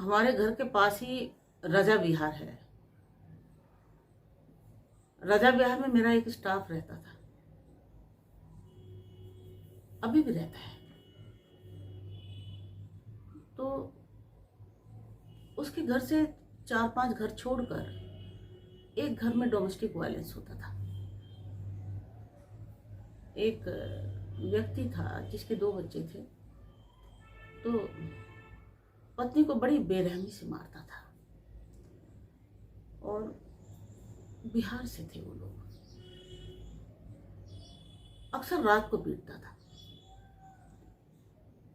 हमारे घर के पास ही रजा विहार है। रजा विहार में मेरा एक स्टाफ रहता था, अभी भी रहता है। तो उसके घर से 4-5 घर छोड़कर एक घर में डोमेस्टिक वायलेंस होता था। एक व्यक्ति था जिसके 2 बच्चे थे, तो पत्नी को बड़ी बेरहमी से मारता था। और बिहार से थे वो लोग। अक्सर रात को पीटता था,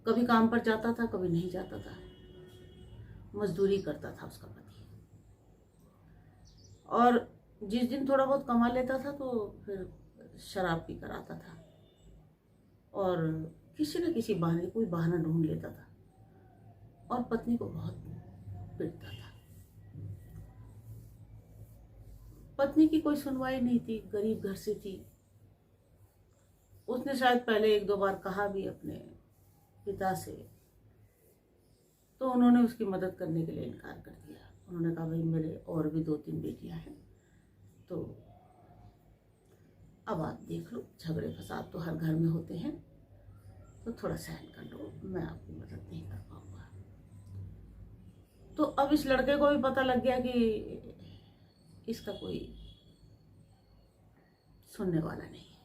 कभी काम पर जाता था, कभी नहीं जाता था। मजदूरी करता था उसका पति। और जिस दिन थोड़ा बहुत कमा लेता था तो फिर शराब पी कर आता था और किसी न किसी बहाने, कोई बहाना ढूंढ लेता था और पत्नी को बहुत पीटता था। पत्नी की कोई सुनवाई नहीं थी, गरीब घर से थी। उसने शायद पहले 1-2 बार कहा भी अपने पिता से, तो उन्होंने उसकी मदद करने के लिए इनकार कर दिया। उन्होंने कहा भाई मेरे और भी 2-3 बेटियां हैं, तो अब आप देख लो, झगड़े फसाद तो हर घर में होते हैं, तो थोड़ा सहन कर लो, मैं आपकी मदद नहीं कर पाऊंगा। तो अब इस लड़के को भी पता लग गया कि इसका कोई सुनने वाला नहीं है।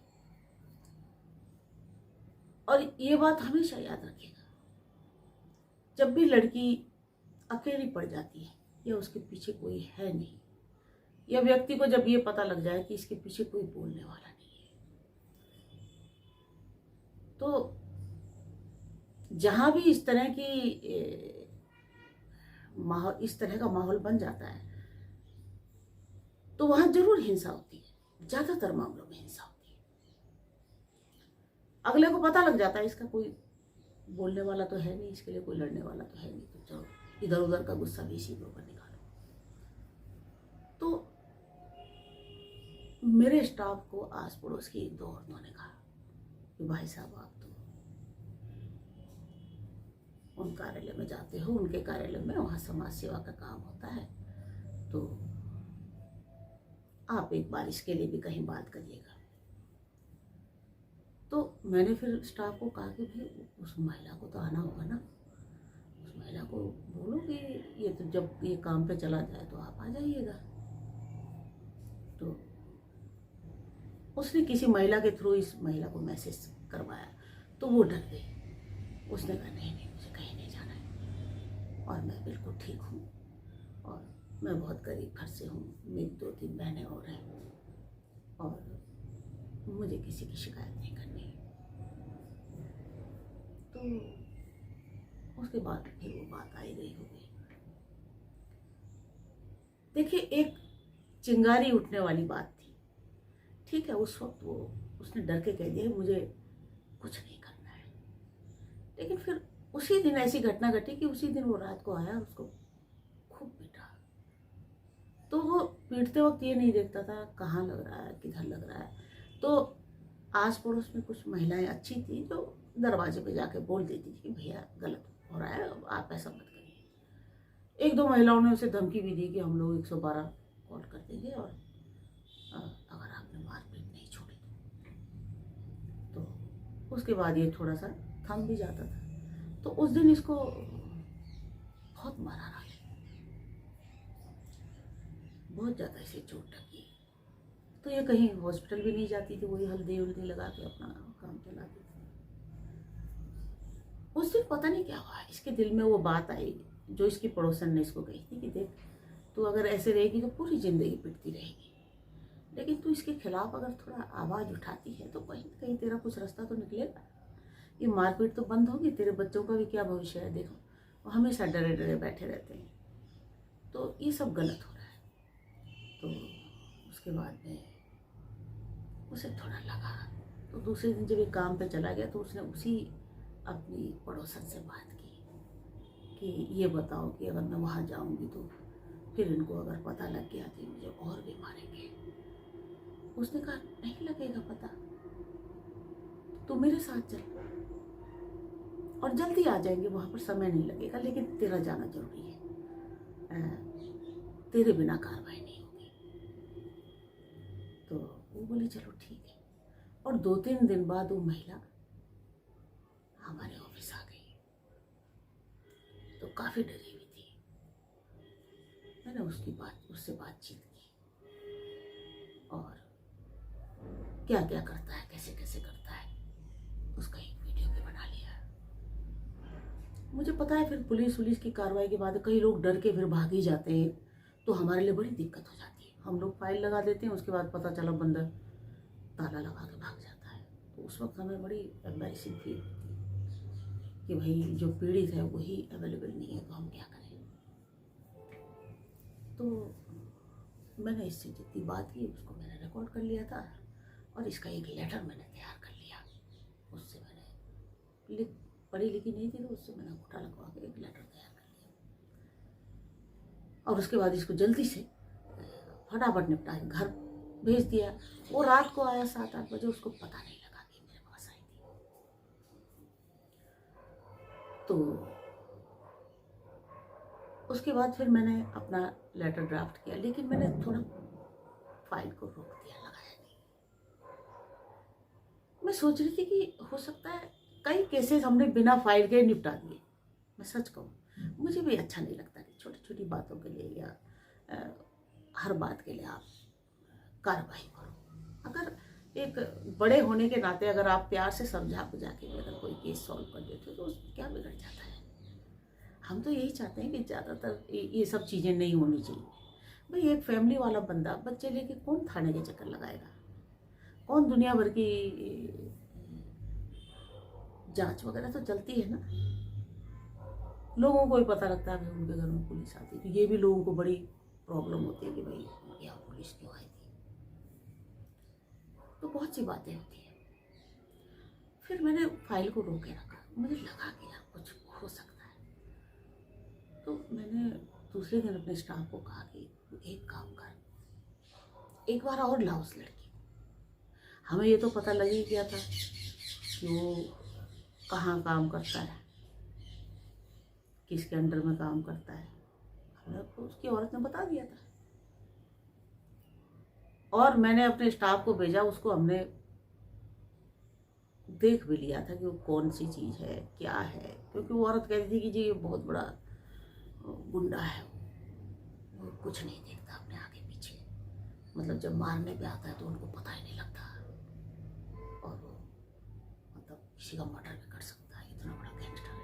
और ये बात हमेशा याद रखिएगा, जब भी लड़की अकेली पड़ जाती है या उसके पीछे कोई है नहीं, या व्यक्ति को जब ये पता लग जाए कि इसके पीछे कोई बोलने वाला नहीं है, तो जहां भी इस तरह का माहौल बन जाता है, तो वहां जरूर हिंसा होती है। ज्यादातर मामलों में हिंसा होती है। अगले को पता लग जाता है इसका कोई बोलने वाला तो है नहीं, इसके लिए कोई लड़ने वाला तो है नहीं, तो चलो इधर उधर का गुस्सा भी इसी के ऊपर निकालो। तो मेरे स्टाफ को आस पड़ोस की 2 औरतों ने कहा कि भाई साहब, आप तो उन कार्यालय में जाते हो, उनके कार्यालय में वहाँ समाज सेवा का काम होता है, तो आप एक बार इसके लिए भी कहीं बात करिएगा। तो मैंने फिर स्टाफ को कहा कि भाई उस महिला को तो आना होगा ना, उस महिला को बोलो कि ये तो जब ये काम पे चला जाए तो आप आ जाइएगा। तो उसने किसी महिला के थ्रू इस महिला को मैसेज करवाया, तो वो डर गई। उसने कहा नहीं नहीं, मुझे कहीं नहीं जाना है और मैं बिल्कुल ठीक हूँ और मैं बहुत गरीब घर से हूँ, मेरी 2-3 बहनें और हैं और मुझे किसी की शिकायत नहीं करनी। तो उसके बाद फिर वो बात आई गई हो गई। देखिए, एक चिंगारी उठने वाली बात थी, ठीक है। उस वक्त वो उसने डर के कह दिया मुझे कुछ नहीं करना है। लेकिन फिर उसी दिन ऐसी घटना घटी कि उसी दिन वो रात को आया और उसको खूब पीटा। तो वो पीटते वक्त ये नहीं देखता था कहाँ लग रहा है, किधर लग रहा है। तो आस पड़ोस में कुछ महिलाएं अच्छी थी जो दरवाजे पे जाके बोल देती थी कि भैया गलत हो रहा है, आप ऐसा मत करिए। 1-2 महिलाओं ने उसे धमकी भी दी कि हम लोग 112 कॉल कर देंगे और अगर आपने मारपीट नहीं छोड़ी तो उसके बाद ये थोड़ा सा थम भी जाता था। तो उस दिन इसको बहुत मारा रहा, बहुत ज़्यादा इसे चोट लगी। तो ये कहीं हॉस्पिटल भी नहीं जाती थी, वही हल्दी उल्दी लगा के अपना काम चलाती थी। उस दिन पता नहीं क्या हुआ, इसके दिल में वो बात आई जो इसकी पड़ोसन ने इसको कही थी कि देख, तू अगर ऐसे रहेगी तो पूरी जिंदगी पिटती रहेगी, लेकिन तू इसके खिलाफ अगर थोड़ा आवाज़ उठाती है तो कहीं ना कहीं तेरा कुछ रास्ता तो निकलेगा। ये मारपीट तो बंद होगी, तेरे बच्चों का भी क्या भविष्य है। देखो, वो हमेशा डरे डरे बैठे रहते हैं, तो ये सब गलत हो रहा है। तो उसके बाद में उसे थोड़ा लगा, तो दूसरे दिन जब ये काम पे चला गया तो उसने उसी अपनी पड़ोसन से बात की कि ये बताओ कि अगर मैं वहाँ जाऊँगी तो फिर इनको अगर पता लग गया तो मुझे और भी मारेंगे। उसने कहा नहीं लगेगा पता, तू मेरे साथ चल और जल्दी आ जाएंगे, वहाँ पर समय नहीं लगेगा, लेकिन तेरा जाना जरूरी है। तेरे बिना कार्रवाई नहीं होगी। तो वो बोली चलो ठीक है। और 2-3 दिन बाद वो महिला हमारे ऑफिस आ गई। तो काफ़ी डरी हुई थी। मैंने उससे बातचीत की और क्या क्या करता है, कैसे कैसे करता है, उसका एक वीडियो भी बना लिया। मुझे पता है फिर पुलिस की कार्रवाई के बाद कई लोग डर के फिर भाग ही जाते हैं, तो हमारे लिए बड़ी दिक्कत हो जाती है। हम लोग फाइल लगा देते हैं, उसके बाद पता चला बंदा ताला लगा के भाग जाता है। तो उस वक्त हमें बड़ी एम्बैरेसिंग फील होती है कि भाई जो पीड़ित है वही अवेलेबल नहीं है, तो हम क्या करें। तो मैंने इससे जितनी बात की उसको मैंने रिकॉर्ड कर लिया था और इसका एक लेटर मैंने तैयार कर लिया। उससे मैंने पढ़ी लिखी नहीं थी, तो उससे मैंने अंगूठा लगवा के एक लेटर तैयार कर लिया और उसके बाद इसको जल्दी से फटाफट निपटा के घर भेज दिया। वो रात को आया 7-8 बजे, उसको पता नहीं लगा कि मेरे पास आई थी। तो उसके बाद फिर मैंने अपना लेटर ड्राफ्ट किया, लेकिन मैंने थोड़ा फाइल को रोक दिया, लगाया नहीं। मैं सोच रही थी कि हो सकता है कई केसेस हमने बिना फाइल के निपटा दिए। मैं सच कहूँ, मुझे भी अच्छा नहीं लगता कि छोटी छोटी बातों के लिए या हर बात के लिए आप कार्रवाई करो। अगर एक बड़े होने के नाते अगर आप प्यार से समझा बुझा के अगर कोई केस सॉल्व कर देते हो तो उसमें क्या बिगड़ जाता है। हम तो यही चाहते हैं कि ज़्यादातर ये सब चीज़ें नहीं होनी चाहिए। भाई एक फैमिली वाला बंदा बच्चे लेके कौन थाने के चक्कर लगाएगा, कौन दुनिया भर की जांच वगैरह तो चलती है ना। लोगों को ही पता लगता है उनके घर में पुलिस आती है, तो ये भी लोगों को बड़ी प्रॉब्लम होती है कि भाई यहाँ पुलिस क्यों आई थी। तो बहुत सी बातें होती हैं। फिर मैंने फाइल को रोक के रखा, मुझे लगा कि यार कुछ हो सकता है। तो मैंने दूसरे दिन अपने स्टाफ को कहा कि एक काम कर, एक बार और ला उस लड़की को। हमें ये तो पता लग ही गया था कि वो कहाँ काम करता है, किसके अंडर में काम करता है, हमें तो उसकी औरत ने बता दिया था। और मैंने अपने स्टाफ को भेजा, उसको हमने देख भी लिया था कि वो कौन सी चीज़ है, क्या है। क्योंकि वो औरत कहती थी कि जी ये बहुत बड़ा गुंडा है, वो कुछ नहीं देखता अपने आगे पीछे। मतलब जब मारने पे आता है तो उनको पता ही नहीं लगता, और वो मतलब किसी का मर्डर भी कर सकता है, इतना बड़ा गैंगस्टर है।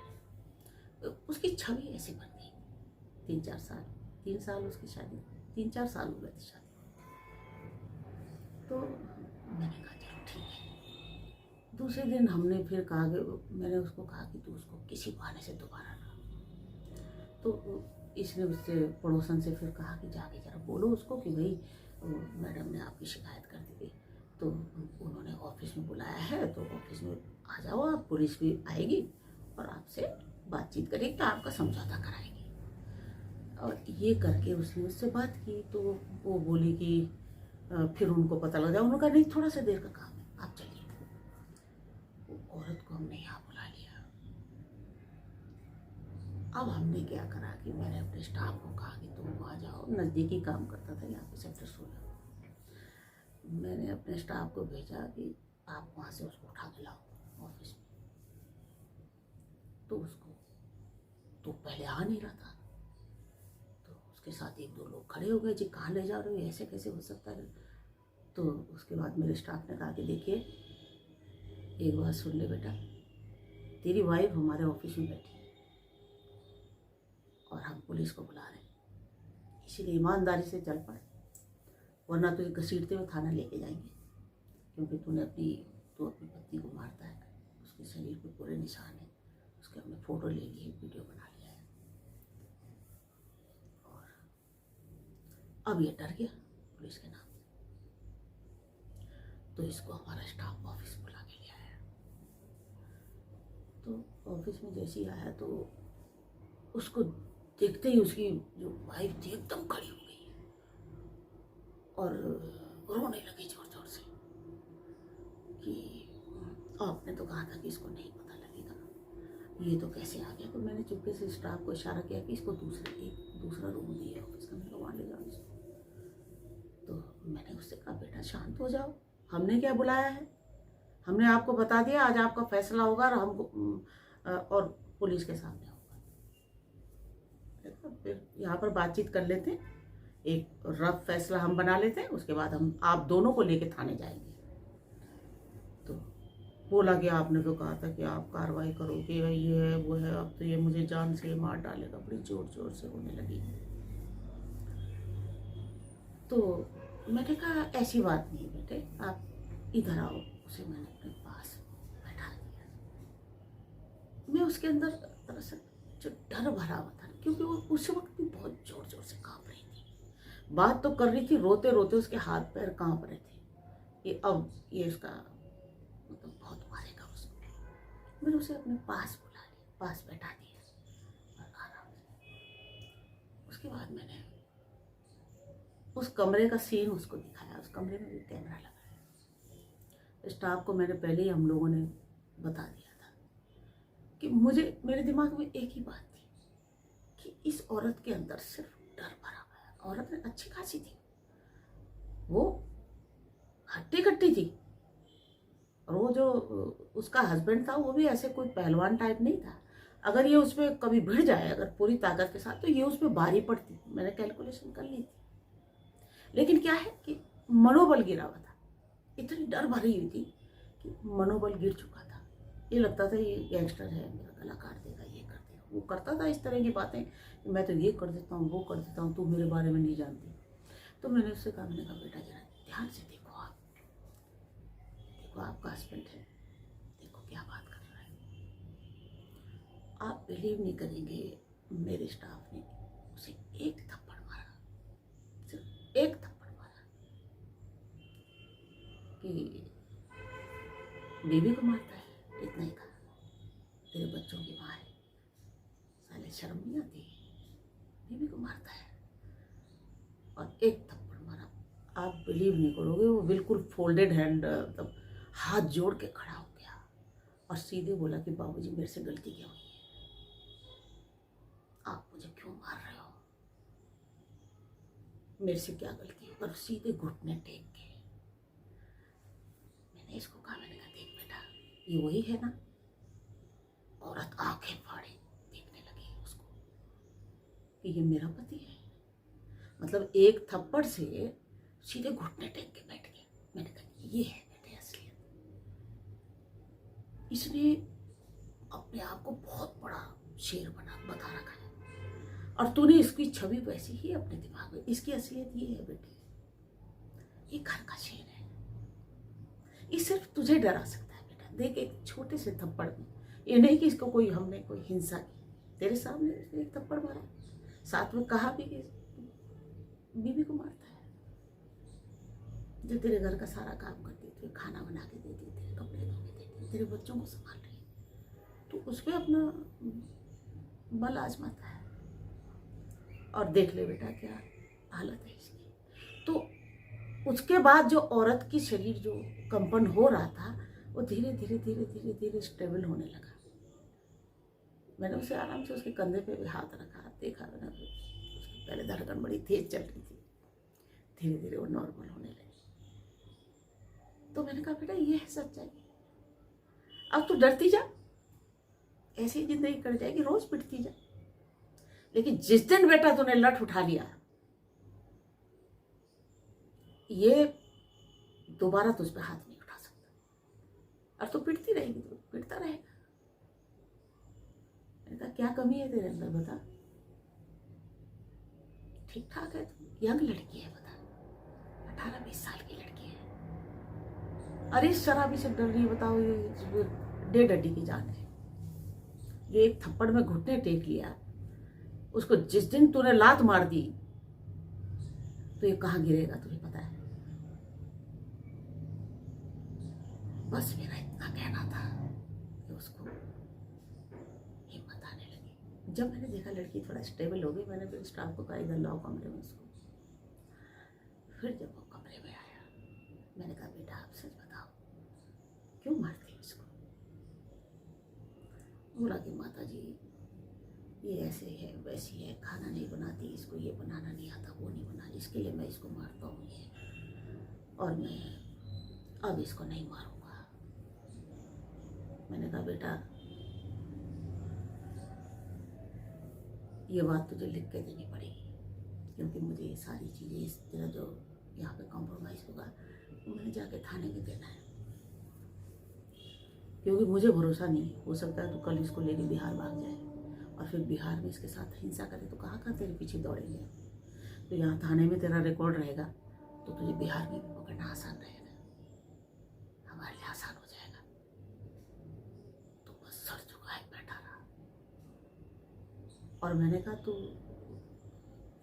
तो उसकी छवि ऐसी बन गई। 3 साल उसकी शादी, 3-4 साल हो गए थे शादी। तो मैंने कहा चलो ठीक है। दूसरे दिन हमने फिर कहा कि मैंने उसको कहा कि तू उसको किसी बहाने से दोबारा ना। तो इसने उससे पड़ोसन से फिर कहा कि जाके जरा बोलो उसको कि भाई मैडम ने आपकी शिकायत कर दी। तो उन्होंने ऑफिस में बुलाया है, तो ऑफिस में आ जाओ आप, पुलिस भी आएगी और आपसे बातचीत करेगी, आपका समझौता कराएगी। और ये करके उसने उससे बात की। तो वो बोली कि फिर उनको पता लग जाए। उन्होंने कहा नहीं, थोड़ा सा देर का काम है, आप चलिए। वो औरत को हमने यहाँ बुला लिया। अब हमने क्या करा कि मैंने अपने स्टाफ को कहा कि तुम आ जाओ, नज़दीकी काम करता था यहाँ पे सेक्टर 16। मैंने अपने स्टाफ को भेजा कि आप वहाँ से उसको उठा के लाओ ऑफिस में। तो उसको तो पहले आ नहीं रहा था, तो उसके साथ 1-2 लोग खड़े हो गए, जी कहाँ ले जा रहे हो, ऐसे कैसे हो सकता है। तो उसके बाद मेरे स्टाफ ने कहा कि देखिए एक बात सुन ले बेटा, तेरी वाइफ हमारे ऑफिस में बैठी है और हम पुलिस को बुला रहे हैं, इसीलिए ईमानदारी से चल पड़, वरना तुझे घसीटते हुए थाना लेके जाएंगे। क्योंकि तू अपनी पत्नी को मारता है, उसके शरीर पे पूरे निशान है, उसके हमने फ़ोटो ले ली है, वीडियो बना लिया है। और अब ये डर गया पुलिस के नाम से, तो इसको हमारा स्टाफ ऑफिस बुला के ले आया। तो ऑफिस में जैसे ही आया तो उसको देखते ही उसकी जो वाइफ थी एकदम खड़ी हो गई और रोने लगी जोर जोर से कि आपने तो कहा था कि इसको नहीं पता लगेगा, ये तो कैसे आ गया। तो मैंने चुपके से स्टाफ को इशारा किया कि इसको दूसरा रूम दिया ऑफिस का, मैंने कहा वहाँ ले जाओ इसको। तो मैंने उससे कहा बेटा शांत हो जाओ, हमने क्या बुलाया है, हमने आपको बता दिया आज आपका फैसला होगा और हमको और पुलिस के सामने होगा। फिर यहाँ पर बातचीत कर लेते हैं, एक रफ फैसला हम बना लेते हैं, उसके बाद हम आप दोनों को लेके थाने जाएंगे। तो बोला कि आपने तो कहा था कि आप कार्रवाई करोगे, ये है वो है, अब तो ये मुझे जान से मार डालेगा। बड़ी जोर जोर से रोने लगी। तो मैंने कहा ऐसी बात नहीं बेटे, आप इधर आओ। उसे मैंने अपने पास बैठा दिया। मैं उसके अंदर दरअसल जो डर भरा हुआ था, क्योंकि वो उस वक्त भी बहुत जोर जोर से कांप रही थी, बात तो कर रही थी, रोते रोते उसके हाथ पैर कांप रहे थे कि अब ये इसका मतलब बहुत मारेगा उसको। मैंने उसे अपने पास बुला लिया, पास बैठा दिया और आराम से। उसके बाद मैंने उस कमरे का सीन उसको दिखाया। उस कमरे में भी कैमरा लगा है। स्टाफ को मैंने पहले ही हम लोगों ने बता दिया था कि मेरे दिमाग में एक ही बात थी कि इस औरत के अंदर सिर्फ डर भरा हुआ है। औरत अच्छी खासी थी, वो हट्टी कट्टी थी, और वो जो उसका हस्बैंड था वो भी ऐसे कोई पहलवान टाइप नहीं था। अगर ये उसमें कभी भिड़ जाए अगर पूरी ताकत के साथ, तो ये उसमें भारी पड़ती। मैंने कैलकुलेशन कर ली थी। लेकिन क्या है कि मनोबल गिरा हुआ था, इतनी डर भरी हुई थी कि मनोबल गिर चुका था। ये लगता था ये गैंगस्टर है, मेरा गला काट देगा, ये कर देगा। वो करता था इस तरह की बातें कि मैं तो ये कर देता हूँ, वो कर देता हूँ, तू मेरे बारे में नहीं जानती। तो मैंने उससे कहा, मैंने कहा बेटा जरा ध्यान से देखो, आपका हस्बैंड है, देखो क्या बात कर रहा है। आप बिलीव नहीं करेंगे, मेरे स्टाफ ने उसे एक थप्पड़ मारा, सिर्फ एक थप्पड़ मारा कि बीवी को मारता है, इतना ही कहा, तेरे बच्चों की माँ है, साले शर्म नहीं आती, बीवी को मारता है, और एक थप्पड़ मारा। आप बिलीव नहीं करोगे, वो बिल्कुल फोल्डेड हैंड मतलब हाथ जोड़ के खड़ा हो गया और सीधे बोला कि बाबूजी मेरे से गलती क्या हुई है, आप मुझे क्यों मार रहे हो, मेरे से क्या गलती है। और सीधे घुटने टेक के मैंने इसको कहा, मैंने कहा देख बेटा ये वही है ना। औरत आंखें फाड़ी देखने लगी उसको कि ये मेरा पति है। मतलब एक थप्पड़ से सीधे घुटने टेक के बैठ गया। मैंने कहा ये है बेटे असलियत। इसने अपने आप को बहुत बड़ा शेर बता रखा है, और तूने इसकी छवि वैसी ही अपने दिमाग में। इसकी असलियत ये है बेटे, ये घर का शेर है, ये सिर्फ तुझे डरा सकता है बेटा। देख एक छोटे से थप्पड़ में, ये नहीं कि इसको हमने कोई हिंसा की, तेरे सामने इसने एक थप्पड़ मारा, साथ में कहा भी कि बीवी को मारता है, जो तेरे घर का सारा काम करती थी, खाना बना के देती थी, कपड़े धो के देती, तेरे बच्चों को संभाल रही, तो उस पर अपना बल आजमाता है। और देख ले बेटा क्या हालत है इसकी। तो उसके बाद जो औरत की शरीर जो कंपन हो रहा था, वो धीरे धीरे धीरे धीरे धीरे स्टेबल होने लगा। मैंने उसे आराम से उसके कंधे पे भी हाथ रखा, देखा मैंने, उसकी पहले धड़कन बड़ी तेज चल रही थी, धीरे धीरे वो नॉर्मल होने लगी। तो मैंने कहा बेटा ये है सच्चाई, अब तू डरती जा, ऐसी जिंदगी कट जाएगी, रोज पिटती जा, लेकिन जिस दिन बेटा तूने लठ उठा लिया, ये दोबारा तुझ पे हाथ नहीं उठा सकता, और तू पिटती रहेगी, तो पिटता रहेगा। मैंने कहा क्या कमी है तेरे अंदर बता, ठीक ठाक है तू, यंग लड़की है बता, 18-20 साल की लड़की है, अरे इस शराबी से डर रही है, बताओ ये 1.5 हड्डी की जान है। ये एक थप्पड़ में घुटने टेक लिया, उसको जिस दिन तूने लात मार दी तो ये कहाँ गिरेगा तुझे पता है। बस मेरा इतना कहना था कि उसको हिम्मत आने लगी। जब मैंने देखा लड़की थोड़ा स्टेबल हो गई, मैंने फिर स्टाफ को कहा इधर लाओ कमरे में उसको। फिर जब वो कमरे में आया, मैंने कहा बेटा आप सच बताओ क्यों मारती हो इसको। बोला कि माता जी ये ऐसे है वैसी है, खाना नहीं बनाती, इसको ये बनाना नहीं आता, वो नहीं बना, इसके लिए मैं इसको मारता हूँ ये, और मैं अब इसको नहीं मारूंगा। मैंने कहा बेटा ये बात तुझे लिख के देनी पड़ेगी, क्योंकि मुझे ये सारी चीज़ें इस तरह जो यहाँ पे कॉम्प्रोमाइज़ होगा तो मैंने जाके थाने में देना है, क्योंकि मुझे भरोसा नहीं, हो सकता है तो कल इसको लेके बिहार भाग जाए और फिर बिहार में इसके साथ हिंसा करे तो कहाँ तेरे पीछे दौड़ेंगे। तो यहाँ थाने में तेरा रिकॉर्ड रहेगा तो तुझे बिहार में भी पकड़ना आसान रहेगा, हमारे लिए आसान हो जाएगा। तो बस सर झुकाए बैठा रहा। और मैंने कहा तू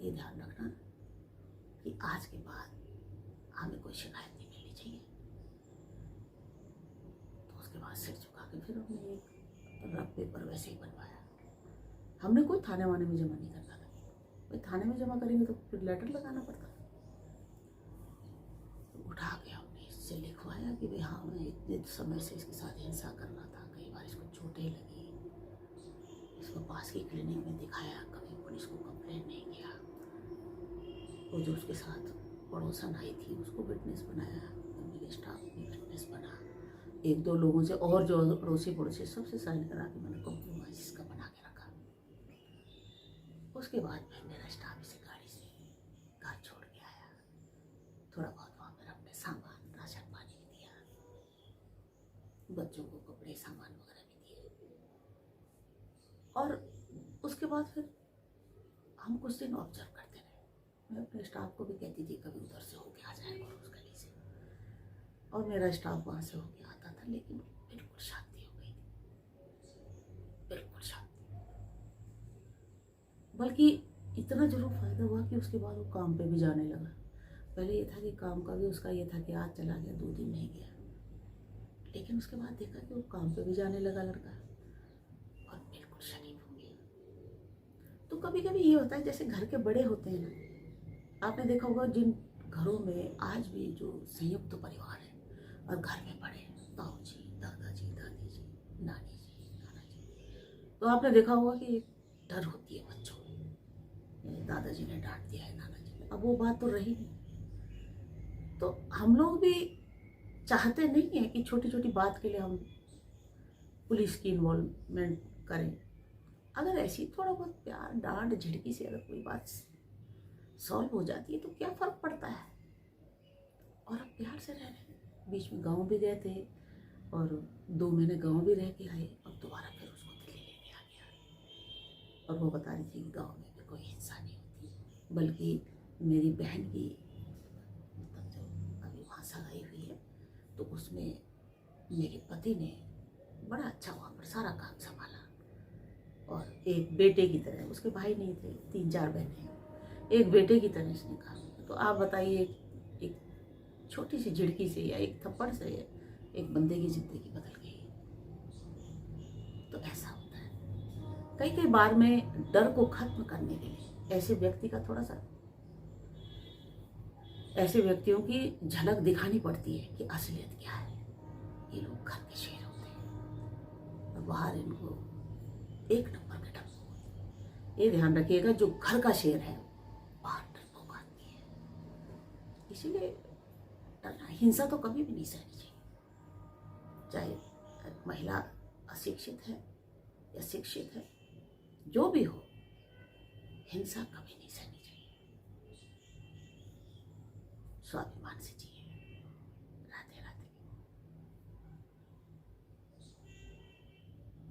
ये ध्यान रखना कि आज के बाद हमें कोई शिकायत नहीं मिलनी चाहिए। तो उसके बाद सिर झुका के फिर हमने एक रफ पेपर वैसे ही बनवाया। हमने कोई थाने वाने में जमा नहीं करता था, भाई थाने में जमा करेंगे तो फिर लेटर लगाना पड़ता। तो उठा के हमने इससे लिखवाया कि भाई हाँ मैं इतने समय से इसके साथ हिंसा कर रहा था, कई बार इसको चोटें लगी, इसको पास की क्लिनिक में दिखाया, कभी पुलिस को कंप्लेन नहीं किया। वो जो उसके साथ पड़ोसन आई थी उसको विटनेस बनाया, मेरे स्टाफ भी विटनेस बना, एक दो लोगों से और जो अड़ोसी पड़ोसी सबसे साइन करा के मैंने कॉम्प्रोमाइज इसका बना के रखा। उसके बाद मैं मेरा स्टाफ इसे गाड़ी से घर छोड़ के आया, थोड़ा बहुत वहाँ पर अपने सामान राशन पानी भी दिया, बच्चों को कपड़े सामान वगैरह भी दिए। और उसके बाद फिर हम कुछ दिन ऑब्जर्व करते रहे। मैं अपने स्टाफ को भी कहती थी कभी उधर से होके आ जाए और उस गली से, और मेरा स्टाफ वहाँ से होके आता था, लेकिन बिल्कुल शांति हो गई थी, बिल्कुल शांति। बल्कि इतना जरूर फायदा हुआ कि उसके बाद वो काम पे भी जाने लगा। पहले ये था कि काम का भी उसका ये था कि आज चला गया 2 दिन नहीं गया, लेकिन उसके बाद देखा कि वो काम पे भी जाने लगा लड़का और बिल्कुल शरीफ हो गया। तो कभी कभी ये होता है जैसे घर के बड़े होते हैं ना, आपने देखा होगा जिन घरों में आज भी जो संयुक्त परिवार है और घर में बड़े ताऊ जी, दादाजी, दादी जी, नानी जी, नाना जी, तो आपने देखा होगा कि एक डर होती है बच्चों में, दादाजी ने डांट दिया है, नाना जी ने, अब वो बात तो रही नहीं। तो हम लोग भी चाहते नहीं है कि छोटी छोटी बात के लिए हम पुलिस की इन्वॉल्वमेंट करें। अगर ऐसी थोड़ा बहुत प्यार डांट झिड़की से अगर कोई बात सॉल्व हो जाती है तो क्या फ़र्क पड़ता है। और अब प्यार से रह रहे हैं। बीच में गांव भी गए थे और 2 महीने गांव भी रह के आए और दोबारा फिर उसको दिल्ली लेके आ गया। और वो बता रही थी कि गांव में भी कोई हिंसा नहीं होती, बल्कि मेरी बहन की मतलब जो अभी वहाँ सगाई हुई है तो उसमें मेरे पति ने बड़ा अच्छा वहाँ पर सारा काम संभाला, और एक बेटे की तरह, उसके भाई नहीं थे, 3-4 बहनें हैं, एक बेटे की तरह इसने काम किया। तो आप बताइए एक छोटी सी झिड़की से या एक थप्पड़ से एक बंदे की जिंदगी बदल गई। तो ऐसा होता है कई कई बार में डर को खत्म करने के लिए ऐसे व्यक्ति का थोड़ा सा, ऐसे व्यक्तियों की झलक दिखानी पड़ती है कि असलियत क्या है। ये लोग घर के शेर होते हैं और बाहर इनको 1 नंबर के डरपोक होते हैं। ये ध्यान रखिएगा, जो घर का शेर है बाहर डरपोक आदमी है। इसीलिए डरना, हिंसा तो कभी भी नहीं सहनी चाहिए, चाहे महिला अशिक्षित है या शिक्षित है, जो भी हो, हिंसा कभी नहीं सहनी चाहिए। स्वाभिमान से जिए।